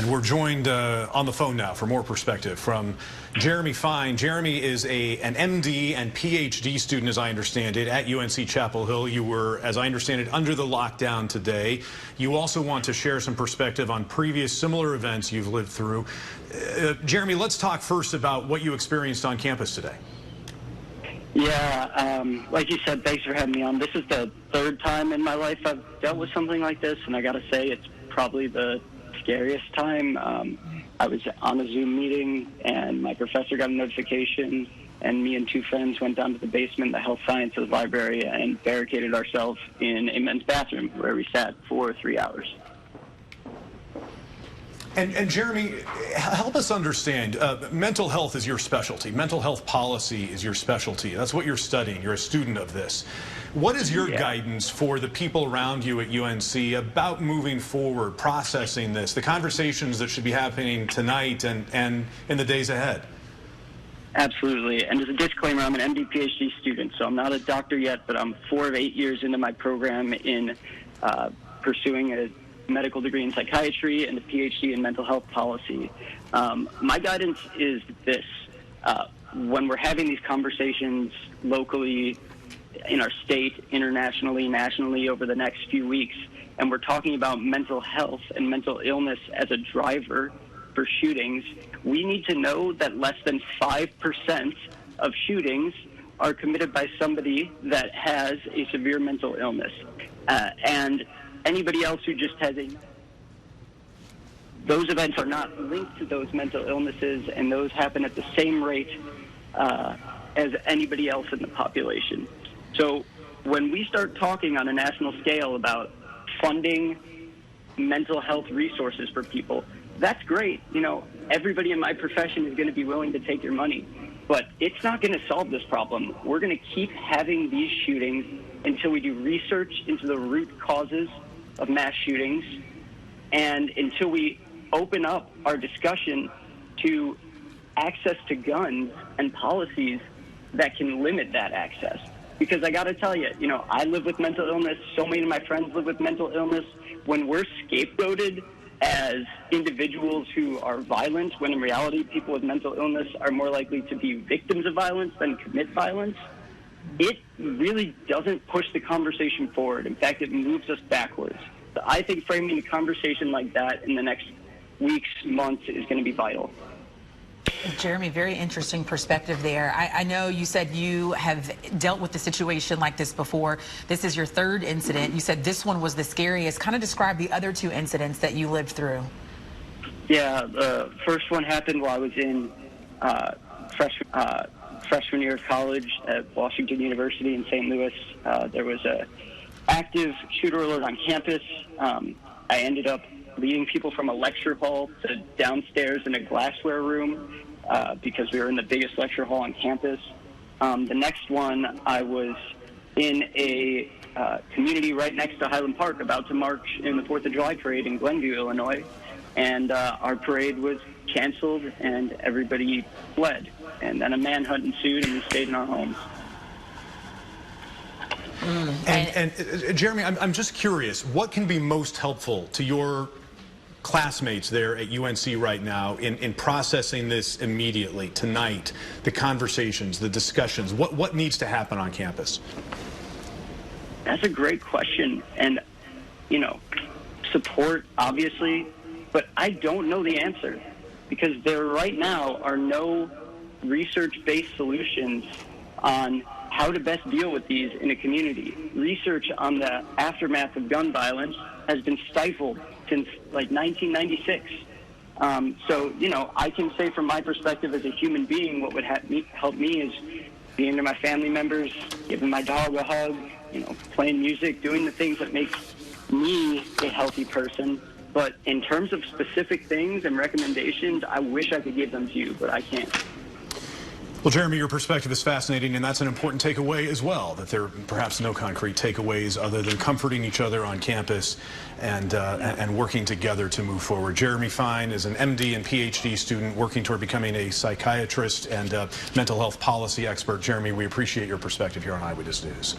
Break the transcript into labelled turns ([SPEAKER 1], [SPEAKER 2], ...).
[SPEAKER 1] And we're joined on the phone now for more perspective from Jeremy Fine. Jeremy is an MD and PhD student, as I understand it, at UNC Chapel Hill. You were, as I understand it, under the lockdown today. You also want to share some perspective on previous similar events you've lived through. Jeremy, let's talk first about what you experienced on campus today.
[SPEAKER 2] Yeah, like you said, thanks for having me on. This is the third time in my life I've dealt with something like this, and I got to say it's probably the scariest time. I was on a Zoom meeting, and my professor got a notification, and me and two friends went down to the basement of the health sciences library and barricaded ourselves in a men's bathroom where we sat for 3 hours.
[SPEAKER 1] And Jeremy, help us understand, mental health is your specialty. Mental health policy is your specialty. That's what you're studying. You're a student of this. What is your guidance for the people around you at UNC about moving forward, processing this, the conversations that should be happening tonight and in the days ahead?
[SPEAKER 2] Absolutely. And as a disclaimer, I'm an MD PhD student, so I'm not a doctor yet, but I'm 4 of 8 years into my program in pursuing a medical degree in psychiatry and a PhD in mental health policy. My guidance is this. When we're having these conversations locally, in our state, internationally, nationally over the next few weeks, and we're talking about mental health and mental illness as a driver for shootings, we need to know that less than 5% of shootings are committed by somebody that has a severe mental illness. And anybody else who just has those events are not linked to those mental illnesses, and those happen at the same rate as anybody else in the population. So when we start talking on a national scale about funding mental health resources for people, that's great. You know, everybody in my profession is going to be willing to take your money, but it's not going to solve this problem. We're going to keep having these shootings until we do research into the root causes of mass shootings, and until we open up our discussion to access to guns and policies that can limit that access. Because I got to tell you, you know, I live with mental illness. So many of my friends live with mental illness. When we're scapegoated as individuals who are violent, when in reality people with mental illness are more likely to be victims of violence than commit violence, it really doesn't push the conversation forward. In fact, it moves us backwards. So I think framing a conversation like that in the next weeks, months is going to be vital.
[SPEAKER 3] Jeremy, very interesting perspective there. I know you said you have dealt with a situation like this before. This is your third incident. You said this one was the scariest. Kind of describe the other two incidents that you lived through.
[SPEAKER 2] Yeah, the first one happened while I was in freshman year of college at Washington University in St. Louis. There was a active shooter alert on campus. I ended up leading people from a lecture hall to downstairs in a glassware room because we were in the biggest lecture hall on campus. The next one, I was in a community right next to Highland Park about to march in the 4th of July parade in Glenview, Illinois, and our parade was canceled and everybody fled. And then a manhunt ensued and we stayed in our homes.
[SPEAKER 1] And Jeremy, I'm just curious, what can be most helpful to your classmates there at UNC right now in processing this immediately, tonight, the conversations, the discussions? What needs to happen on campus?
[SPEAKER 2] That's a great question. And, you know, support, obviously, but I don't know the answer because there right now are no research-based solutions on how to best deal with these in a community. Research on the aftermath of gun violence has been stifled since like 1996. So, you know, I can say from my perspective as a human being, what would help me is being to my family members, giving my dog a hug, you know, playing music, doing the things that make me a healthy person. But in terms of specific things and recommendations, I wish I could give them to you, but I can't.
[SPEAKER 1] Well, Jeremy, your perspective is fascinating, and that's an important takeaway as well, that there are perhaps no concrete takeaways other than comforting each other on campus and working together to move forward. Jeremy Fine is an MD and PhD student working toward becoming a psychiatrist and mental health policy expert. Jeremy, we appreciate your perspective here on Eyewitness News.